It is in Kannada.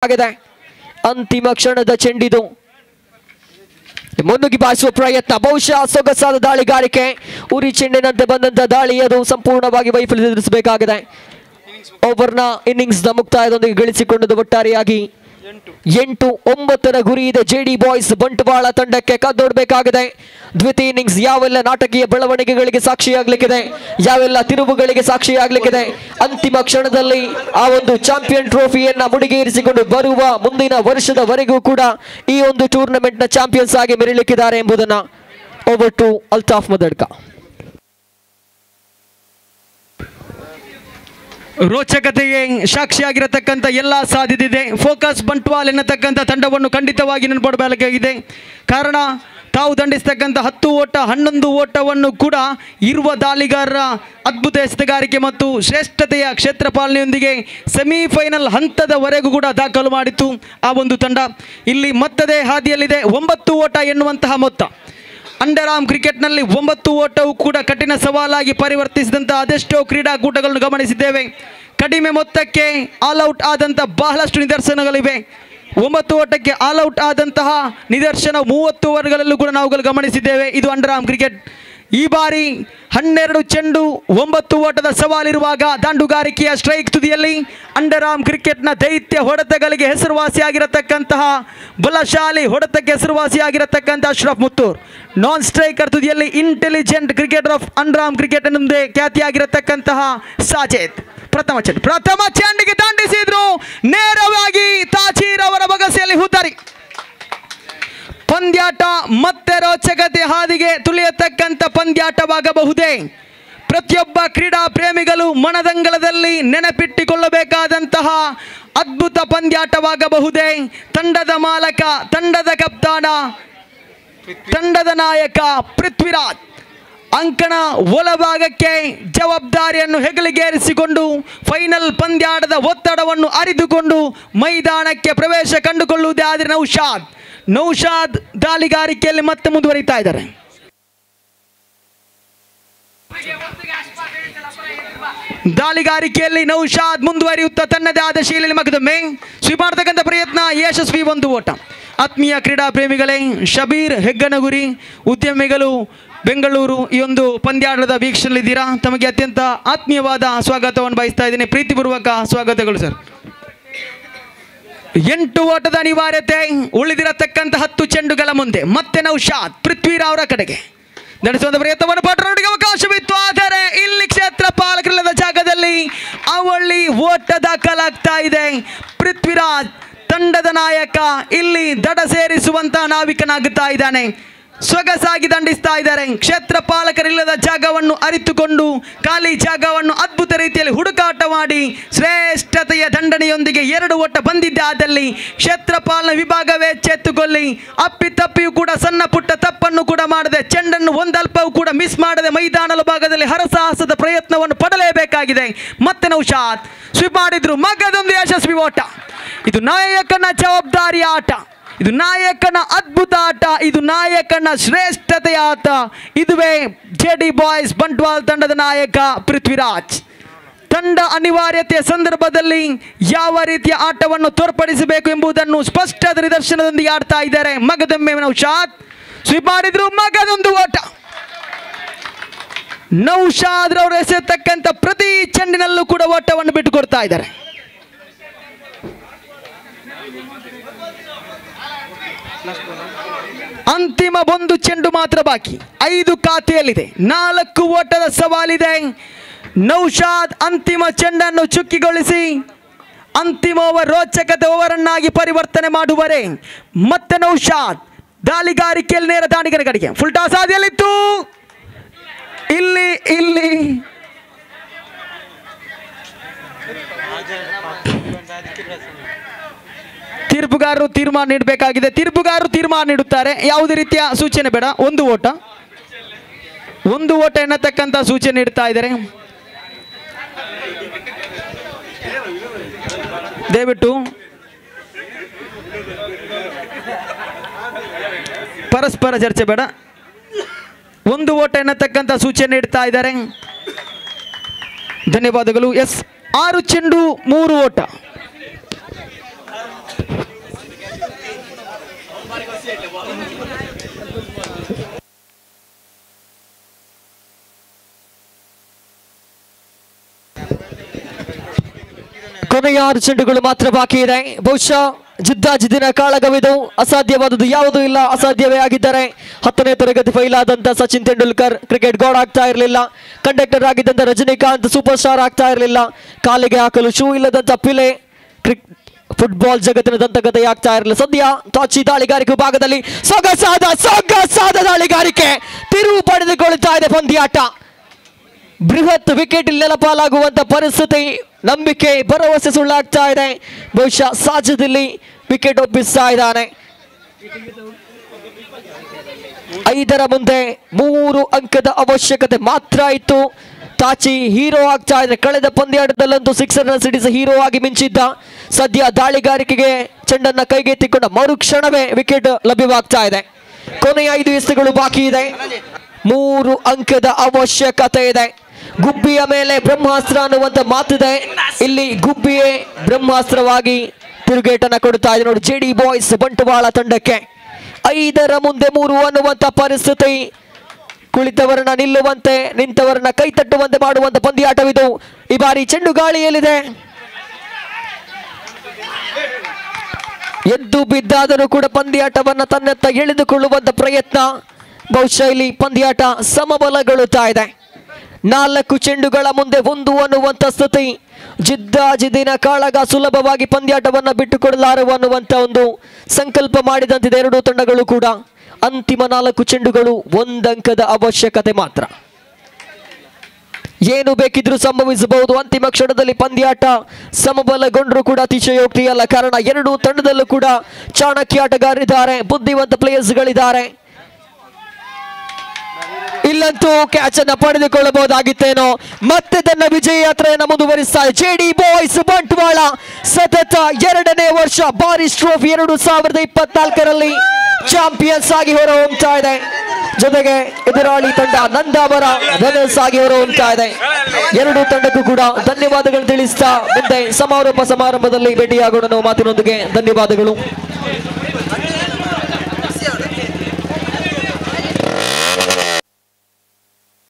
ಆಗಿದೆ. ಅಂತಿಮ ಕ್ಷಣದ ಚೆಂಡಿದು ಮುನ್ನುಗ್ಗಿ ಬಾರಿಸುವ ಪ್ರಯತ್ನ, ಬಹುಶಃ ಸೊಗಸಾದ ದಾಳಿಗಾರಿಕೆ. ಉರಿ ಚೆಂಡಿನಂತೆ ಬಂದಂತ ದಾಳಿ ಅದು ಸಂಪೂರ್ಣವಾಗಿ ವೈಫಲ್ಯ ಎದುರಿಸಬೇಕಾಗಿದೆ. ಓವರ್ನ ಇನ್ನಿಂಗ್ಸ್ನ ಮುಕ್ತಾಯದೊಂದಿಗೆ ಗಳಿಸಿಕೊಂಡದ್ದು ಒಟ್ಟಾರೆಯಾಗಿ 8-9ರ ಗುರಿ ಇದೆ ಜೆಡಿ ಬಾಯ್ಸ್ ಬಂಟ್ವಾಳ ತಂಡಕ್ಕೆ. ಕದ್ದೊಡ್ಬೇಕಾಗಿದೆ. ದ್ವಿತೀಯ ಇನ್ನಿಂಗ್ಸ್ ಯಾವೆಲ್ಲ ನಾಟಕೀಯ ಬೆಳವಣಿಗೆಗಳಿಗೆ ಸಾಕ್ಷಿಯಾಗಲಿಕ್ಕಿದೆ, ಯಾವೆಲ್ಲ ತಿರುವುಗಳಿಗೆ ಸಾಕ್ಷಿಯಾಗಲಿಕ್ಕಿದೆ. ಅಂತಿಮ ಕ್ಷಣದಲ್ಲಿ ಆ ಒಂದು ಚಾಂಪಿಯನ್ ಟ್ರೋಫಿಯನ್ನ ಮುಡಿಗೇರಿಸಿಕೊಂಡು ಬರುವ ಮುಂದಿನ ವರ್ಷದವರೆಗೂ ಕೂಡ ಈ ಒಂದು ಟೂರ್ನಮೆಂಟ್ ನ ಚಾಂಪಿಯನ್ಸ್ ಆಗಿ ಮೆರೆಯಲಿಕ್ಕಿದ್ದಾರೆ ಎಂಬುದನ್ನ. Over to Althaf Madadka. ರೋಚಕತೆಗೆ ಸಾಕ್ಷಿಯಾಗಿರತಕ್ಕಂಥ ಎಲ್ಲ ಸಾಧ್ಯತೆ ಇದೆ. ಫೋಕಸ್ ಬಂಟ್ವಾಲ್ ಎನ್ನತಕ್ಕಂಥ ತಂಡವನ್ನು ಖಂಡಿತವಾಗಿ ನೆನಪಡಬೇಕಾಗಿದೆ. ಕಾರಣ ತಾವು ದಂಡಿಸತಕ್ಕಂಥ 10 ಓಟ 11 ಓಟವನ್ನು ಕೂಡ ಇರುವ ದಾಳಿಗಾರರ ಅದ್ಭುತ ಎಸೆತಗಾರಿಕೆ ಮತ್ತು ಶ್ರೇಷ್ಠತೆಯ ಕ್ಷೇತ್ರಪಾಲನೆಯೊಂದಿಗೆ ಸೆಮಿಫೈನಲ್ ಹಂತದವರೆಗೂ ಕೂಡ ದಾಖಲು ಮಾಡಿತ್ತು ಆ ಒಂದು ತಂಡ. ಇಲ್ಲಿ ಮೊತ್ತದೇ ಹಾದಿಯಲ್ಲಿದೆ. 9 ಓಟ ಎನ್ನುವಂತಹ ಮೊತ್ತ ಅಂಡರ್ ಆರ್ಮ್ ಕ್ರಿಕೆಟ್ನಲ್ಲಿ 9 ಓಟವು ಕೂಡ ಕಠಿಣ ಸವಾಲಾಗಿ ಪರಿವರ್ತಿಸಿದಂಥ ಅದೆಷ್ಟೋ ಕ್ರೀಡಾಕೂಟಗಳನ್ನು ಗಮನಿಸಿದ್ದೇವೆ. ಕಡಿಮೆ ಮೊತ್ತಕ್ಕೆ ಆಲ್ ಔಟ್ ಆದಂಥ ಬಹಳಷ್ಟು ನಿದರ್ಶನಗಳಿವೆ. 9 ಓಟಕ್ಕೆ ಆಲ್ ಔಟ್ ಆದಂತಹ ನಿದರ್ಶನ 30 ಓವರ್ಗಳಲ್ಲೂ ಕೂಡ ನಾವು ಗಮನಿಸಿದ್ದೇವೆ. ಇದು ಅಂಡರ್ ಆರ್ಮ್ ಕ್ರಿಕೆಟ್. ಈ ಬಾರಿ 12 ಚೆಂಡು 9 ಓಟದ ಸವಾಲಿರುವಾಗ ದಾಂಡುಗಾರಿಕೆಯ ಸ್ಟ್ರೈಕ್ ತುದಿಯಲ್ಲಿ ಅಂಡರ್ ಆರ್ಮ್ ಕ್ರಿಕೆಟ್ನ ದೈತ್ಯ ಹೊಡೆತಗಳಿಗೆ ಹೆಸರುವಾಸಿಯಾಗಿರತಕ್ಕಂತಹ ಬಲಶಾಲಿ ಹೊಡೆತಕ್ಕೆ ಹೆಸರುವಾಸಿಯಾಗಿರತಕ್ಕಂಥ ಅಶ್ರಫ್ ಮುತ್ತೂರ್, ನಾನ್ ಸ್ಟ್ರೈಕರ್ ತುದಿಯಲ್ಲಿ intelligent cricketer of under arm cricket ಎಂದೇ ಖ್ಯಾತಿಯಾಗಿರತಕ್ಕಂತಹ ಸಾಜೇದ್. ಪ್ರಥಮ ಚೆಂಡಿಗೆ ದಂಡಿಸಿದ್ರು, ನೇರವಾಗಿ ತಾಚೀರ್ ಅವರ ಬಗಸೆಯಲ್ಲಿ ಹುದ್ದಾರಿ. ಪಂದ್ಯಾಟ ಮತ್ತೆ ರೋಚಕತೆ ಹಾದಿಗೆ ತುಳಿಯತಕ್ಕಂಥ ಪಂದ್ಯಾಟವಾಗಬಹುದೇ? ಪ್ರತಿಯೊಬ್ಬ ಕ್ರೀಡಾ ಪ್ರೇಮಿಗಳು ಮನದಂಗಳದಲ್ಲಿ ನೆನಪಿಟ್ಟುಕೊಳ್ಳಬೇಕಾದಂತಹ ಅದ್ಭುತ ಪಂದ್ಯಾಟವಾಗಬಹುದೇ? ತಂಡದ ಮಾಲಕ, ತಂಡದ ಕಪ್ತಾನ, ತಂಡದ ನಾಯಕ ಪೃಥ್ವಿರಾಜ್ ಅಂಕಣ ಒಳಭಾಗಕ್ಕೆ ಜವಾಬ್ದಾರಿಯನ್ನು ಹೆಗಲಿಗೇರಿಸಿಕೊಂಡು ಫೈನಲ್ ಪಂದ್ಯಾಟದ ಒತ್ತಡವನ್ನು ಅರಿತುಕೊಂಡು ಮೈದಾನಕ್ಕೆ ಪ್ರವೇಶ ಕಂಡುಕೊಳ್ಳುವುದೇ ಆದರೆ ನೌಶಾದ್ ದಾಳಿಗಾರಿಕೆಯಲ್ಲಿ ಮತ್ತೆ ಮುಂದುವರಿತಾ ಇದ್ದಾರೆ. ದಾಳಿಗಾರಿಕೆಯಲ್ಲಿ ನೌಶಾದ್ ಮುಂದುವರಿಯುತ್ತಾ ತನ್ನದೇ ಆದ ಶೈಲಿಯಲ್ಲಿ ಮಗದೊಮ್ಮೆ ಸ್ವೀಪ್ ಮಾಡತಕ್ಕಂಥ ಪ್ರಯತ್ನ ಯಶಸ್ವಿ. 1 ಓಟ. ಆತ್ಮೀಯ ಕ್ರೀಡಾ ಪ್ರೇಮಿಗಳೇ, ಶಬೀರ್ ಹೆಗ್ಗನಗುರಿ ಉದ್ಯಮಿಗಳು ಬೆಂಗಳೂರು ಈ ಒಂದು ಪಂದ್ಯಾಟದ ವೀಕ್ಷಣೆಯಲ್ಲಿದ್ದೀರಾ. ತಮಗೆ ಅತ್ಯಂತ ಆತ್ಮೀಯವಾದ ಸ್ವಾಗತವನ್ನು ಬಯಸ್ತಾ ಇದ್ದೀನಿ. ಪ್ರೀತಿಪೂರ್ವಕ ಸ್ವಾಗತಗಳು ಸರ್. 8 ಓಟದ ಅನಿವಾರ್ಯತೆ ಉಳಿದಿರತಕ್ಕಂಥ 10 ಚೆಂಡುಗಳ ಮುಂದೆ ಮತ್ತೆ ನೌಶಾದ್ ಪೃಥ್ವಿರಾವ್ ಅವರ ಕಡೆಗೆ ನಡೆಸುವಂಥ ಪ್ರಯತ್ನವನ್ನು ಪಟ್ಟಣರಿಗೆ ಅವಕಾಶವಿತ್ತು. ಆದರೆ ಇಲ್ಲಿ ಕ್ಷೇತ್ರ ಪಾಲಕರಿಲ್ಲದ ಜಾಗದಲ್ಲಿ ಅವಳಿ ಓಟ ದಾಖಲಾಗ್ತಾ ಇದೆ. ಪೃಥ್ವಿರಾಜ್ ತಂಡದ ನಾಯಕ ಇಲ್ಲಿ ದಡ ಸೇರಿಸುವಂತ ನಾವಿಕನಾಗುತ್ತಾ ಇದ್ದಾನೆ. ಸೊಗಸಾಗಿ ದಂಡಿಸ್ತಾ ಇದ್ದಾರೆ. ಕ್ಷೇತ್ರ ಪಾಲಕರಿಲ್ಲದ ಜಾಗವನ್ನು ಅರಿತುಕೊಂಡು ಖಾಲಿ ಜಾಗವನ್ನು ಅದ್ಭುತ ರೀತಿಯಲ್ಲಿ ಹುಡುಕಾಟ ಮಾಡಿ ಶ್ರೇಷ್ಠತೆಯ ದಂಡನೆಯೊಂದಿಗೆ 2 ಓಟ ಬಂದಿದ್ದಾದಲ್ಲಿ ಕ್ಷೇತ್ರ ಪಾಲನಾ ವಿಭಾಗವೇ ಎಚ್ಚೆತ್ತುಕೊಳ್ಳಿ. ಅಪ್ಪಿತಪ್ಪಿಯೂ ಕೂಡ ಸಣ್ಣ ಪುಟ್ಟ ತಪ್ಪನ್ನು ಕೂಡ ಮಾಡದೆ, ಚೆಂಡನ್ನು ಒಂದಲ್ಪವೂ ಕೂಡ ಮಿಸ್ ಮಾಡದೆ ಮೈದಾನದ ಭಾಗದಲ್ಲಿ ಹರಸಾಹಸದ ಪ್ರಯತ್ನವನ್ನು ಪಡಲೇಬೇಕಾಗಿದೆ. ಮತ್ತೆ ನೌಶಾದ್ ಸ್ವೀಪ್ ಮಾಡಿದ್ರು, ಮಗದೊಂದು ಯಶಸ್ವಿ ಓಟ. ಇದು ನಾಯಕನ ಜವಾಬ್ದಾರಿ ಆಟ, ಇದು ನಾಯಕನ ಅದ್ಭುತ ಆಟ, ಇದು ನಾಯಕನ ಶ್ರೇಷ್ಠತೆಯ ಆಟ. ಇದುವೇ ಜೆಡಿ ಬಾಯ್ಸ್ ಬಂಟ್ವಾಲ್ ತಂಡದ ನಾಯಕ ಪೃಥ್ವಿರಾಜ್. ತಂಡ ಅನಿವಾರ್ಯತೆಯ ಸಂದರ್ಭದಲ್ಲಿ ಯಾವ ರೀತಿಯ ಆಟವನ್ನು ತೋರ್ಪಡಿಸಬೇಕು ಎಂಬುದನ್ನು ಸ್ಪಷ್ಟದ ನಿದರ್ಶನದೊಂದಿಗೆ ಆಡ್ತಾ ಇದ್ದಾರೆ. ಮಗದೊಮ್ಮೆ ನೌಶಾದ್ ಸ್ವೀಪ್ ಮಾಡಿದ್ರು, ಮಗದೊಂದು ಓಟ. ನೌಶಾದ್ ರವರು ಎಸೆತಕ್ಕಂಥ ಪ್ರತಿ ಚೆಂಡಿನಲ್ಲೂ ಕೂಡ ಓಟವನ್ನು ಬಿಟ್ಟುಕೊಡ್ತಾ ಇದ್ದಾರೆ. ಅಂತಿಮ 1 ಚೆಂಡು ಮಾತ್ರ ಬಾಕಿ. 5 ಖಾತೆಯಲ್ಲಿದೆ. 4 ಓಟದ ಸವಾಲಿದೆ. ನೌಶಾದ್ ಅಂತಿಮ ಚೆಂಡನ್ನು ಚುಕ್ಕಿಗೊಳಿಸಿ ಅಂತಿಮ ಓವರ್ ರೋಚಕತೆ ಓವರನ್ನಾಗಿ ಪರಿವರ್ತನೆ ಮಾಡುವರೆ. ಮತ್ತೆ ನೌಶಾದ್ ದಾಳಿಗಾರಿಕೆಯಲ್ಲಿ ನೇರ ದಾಂಡಿಗರ ಕಡೆಗೆ ಫುಲ್ ಟಾಸ್ ಹಾದಿಯಲ್ಲಿತ್ತು. ಇಲ್ಲಿ ತೀರ್ಪುಗಾರರು ತೀರ್ಮಾನ ನೀಡಬೇಕಾಗಿದೆ. ತೀರ್ಪುಗಾರರು ತೀರ್ಮಾನ ನೀಡುತ್ತಾರೆ. ಯಾವುದೇ ರೀತಿಯ ಸೂಚನೆ ಬೇಡ. 1 ಓಟ ಎನ್ನತಕ್ಕಂಥ ಸೂಚನೆ ನೀಡ್ತಾ ಇದ್ದಾರೆ. ದಯವಿಟ್ಟು ಪರಸ್ಪರ ಚರ್ಚೆ ಬೇಡ. 1 ಓಟ ಎನ್ನತಕ್ಕಂಥ ಸೂಚನೆ ನೀಡ್ತಾ ಇದ್ದಾರೆ. ಧನ್ಯವಾದಗಳು. 6 ಚೆಂಡು 3 ಓಟ. ಕೊನೆಯ 6 ಚೆಂಡುಗಳು ಮಾತ್ರ ಬಾಕಿ ಇದೆ. ಬಹುಶಃ ಜಿದ್ದಾಜಿದ್ದಿನ ಕಾಳಗವಿದು. ಅಸಾಧ್ಯವಾದದ್ದು ಯಾವುದೂ ಇಲ್ಲ, ಅಸಾಧ್ಯವೇ ಆಗಿದ್ದರೆ 10ನೇ ತರಗತಿ ಫೈಲ್ ಆದಂತ ಸಚಿನ್ ತೆಂಡೂಲ್ಕರ್ ಕ್ರಿಕೆಟ್ ಗಾಡ್ ಆಗ್ತಾ ಇರಲಿಲ್ಲ. ಕಂಡಕ್ಟರ್ ಆಗಿದ್ದಂತ ರಜನಿಕಾಂತ್ ಸೂಪರ್ ಸ್ಟಾರ್ ಆಗ್ತಾ ಇರಲಿಲ್ಲ. ಕಾಲಿಗೆ ಹಾಕಲು ಶೂ ಇಲ್ಲದಂತ ಪಿಲೆ ಫುಟ್ಬಾಲ್ ಜಗತ್ತಿನ ದಂತಕತೆ ಆಗ್ತಾ ಇರಲಿಲ್ಲ. ಸದ್ಯ ತಾಚಿ ದಾಳಿಗಾರಿಕೆ ಭಾಗದಲ್ಲಿ ಸೊಗಸಾದ ದಾಳಿಗಾರಿಕೆ ತಿರುವು ಪಡೆದುಕೊಳ್ತಾ ಇದೆ ಪಂದ್ಯಾಟ. ಬೃಹತ್ ವಿಕೆಟ್ ನೆಲಪಾಲಾಗುವಂತ ಪರಿಸ್ಥಿತಿ, ನಂಬಿಕೆ ಭರವಸೆ ಸುಳ್ಳಾಗ್ತಾ ಇದೆ. ಬಹುಶಃ ಸಾಜದಲ್ಲಿ ವಿಕೆಟ್ ಒಪ್ಪಿಸ್ತಾ ಇದ್ದಾನೆ. 5ರ ಮುಂದೆ 3 ಅಂಕದ ಅವಶ್ಯಕತೆ ಮಾತ್ರ ಇತ್ತು. ತಾಚಿ ಹೀರೋ ಆಗ್ತಾ ಇದೆ. ಕಳೆದ ಪಂದ್ಯಾಟದಲ್ಲಂತೂ 6 ರನ್ ಸಿಡಿಸಿ ಹೀರೋ ಆಗಿ ಮಿಂಚಿದ್ದ. ಸದ್ಯ ದಾಳಿಗಾರಿಕೆಗೆ ಚೆಂಡನ್ನ ಕೈಗೆತ್ತಿಕೊಂಡ ಮರುಕ್ಷಣವೇ ವಿಕೆಟ್ ಲಭ್ಯವಾಗ್ತಾ ಇದೆ. ಕೊನೆಯ 5 ಎಸೆತಗಳು ಬಾಕಿ ಇದೆ. 3 ಅಂಕದ ಅವಶ್ಯಕತೆ ಇದೆ. ಗುಬ್ಬಿಯ ಮೇಲೆ ಬ್ರಹ್ಮಾಸ್ತ್ರ ಅನ್ನುವಂತ ಮಾತಿದೆ. ಇಲ್ಲಿ ಗುಬ್ಬಿಯೇ ಬ್ರಹ್ಮಾಸ್ತ್ರವಾಗಿ ತಿರುಗೇಟನ್ನ ಕೊಡ್ತಾ ಇದೆ ನೋಡಿ ಜೆಡಿ ಬಾಯ್ಸ್ ಬಂಟ್ವಾಳ ತಂಡಕ್ಕೆ. 5ರ ಮುಂದೆ 3 ಅನ್ನುವಂತ ಪರಿಸ್ಥಿತಿ. ಕುಳಿತವರನ್ನ ನಿಲ್ಲುವಂತೆ, ನಿಂತವರನ್ನ ಕೈ ತಟ್ಟುವಂತೆ ಮಾಡುವಂತ ಪಂದ್ಯಾಟವಿದು. ಈ ಬಾರಿ ಚೆಂಡು ಗಾಳಿಯಲ್ಲಿದೆ. ಎದ್ದು ಬಿದ್ದಾದರೂ ಕೂಡ ಪಂದ್ಯಾಟವನ್ನ ತನ್ನತ್ತ ಎಳೆದುಕೊಳ್ಳುವಂತ ಪ್ರಯತ್ನ. ಬಹುಶಃ ಇಲ್ಲಿ ಪಂದ್ಯಾಟ ಸಮಬಲಗೊಳ್ಳುತ್ತಾ ಇದೆ. 4 ಚೆಂಡುಗಳ ಮುಂದೆ 1 ಅನ್ನುವಂತ ಸ್ಥಿತಿ. ಜಿದ್ದಾಜಿದ್ದಿನ ಕಾಳಗ ಸುಲಭವಾಗಿ ಪಂದ್ಯಾಟವನ್ನ ಬಿಟ್ಟುಕೊಡಲಾರವು ಅನ್ನುವಂತ ಒಂದು ಸಂಕಲ್ಪ ಮಾಡಿದಂತಿದೆ ಎರಡೂ ತಂಡಗಳು ಕೂಡ. ಅಂತಿಮ 4 ಚೆಂಡುಗಳು 1 ಅಂಕದ ಅವಶ್ಯಕತೆ ಮಾತ್ರ. ಏನು ಬೇಕಿದ್ರೂ ಸಂಭವಿಸಬಹುದು. ಅಂತಿಮ ಕ್ಷಣದಲ್ಲಿ ಪಂದ್ಯಾಟ ಸಮಬಲಗೊಂಡ್ರು ಕೂಡ ಅತಿಶಯೋಕ್ತಿಯಲ್ಲ. ಕಾರಣ ಎರಡೂ ತಂಡದಲ್ಲೂ ಕೂಡ ಚಾಣಕ್ಯ ಆಟಗಾರರಿದ್ದಾರೆ, ಬುದ್ಧಿವಂತ ಪ್ಲೇಯರ್ಸ್ಗಳಿದ್ದಾರೆ. ಇಲ್ಲಂತೂ ಕ್ಯಾಚ್ ಅನ್ನ ಪಡೆದುಕೊಳ್ಳಬಹುದಾಗಿತ್ತೇನೋ. ಮತ್ತೆ ತನ್ನ ವಿಜಯ ಯಾತ್ರೆಯನ್ನು ಮುಂದುವರಿಸ್ತಾರೆ ಜೆಡಿ ಬಾಯ್ಸ್ ಬಂಟ್ವಾಳ. ಸತತ 2ನೇ ವರ್ಷ ಬಾರಿಸ್ ಟ್ರೋಫಿ 2024ರಲ್ಲಿ ಚಾಂಪಿಯನ್ಸ್ ಆಗಿ ಹೊರಹೊಮ್ಮುತ್ತಾ ಇದೆ. ಜೊತೆಗೆ ಎದುರಾಳಿ ತಂಡ ನಂದಾವರ ರನ್ನರ್ಸ್ ಆಗಿ ಹೊರಹೊಮ್ಮುತ್ತಾ ಇದೆ. ಎರಡೂ ತಂಡಕ್ಕೂ ಕೂಡ ಧನ್ಯವಾದಗಳು ತಿಳಿಸ್ತಾ ಮುಂದೆ ಸಮಾರೋಪ ಸಮಾರಂಭದಲ್ಲಿ ಭೇಟಿಯಾಗೋಣ ಮಾತಿನೊಂದಿಗೆ. ಧನ್ಯವಾದಗಳು.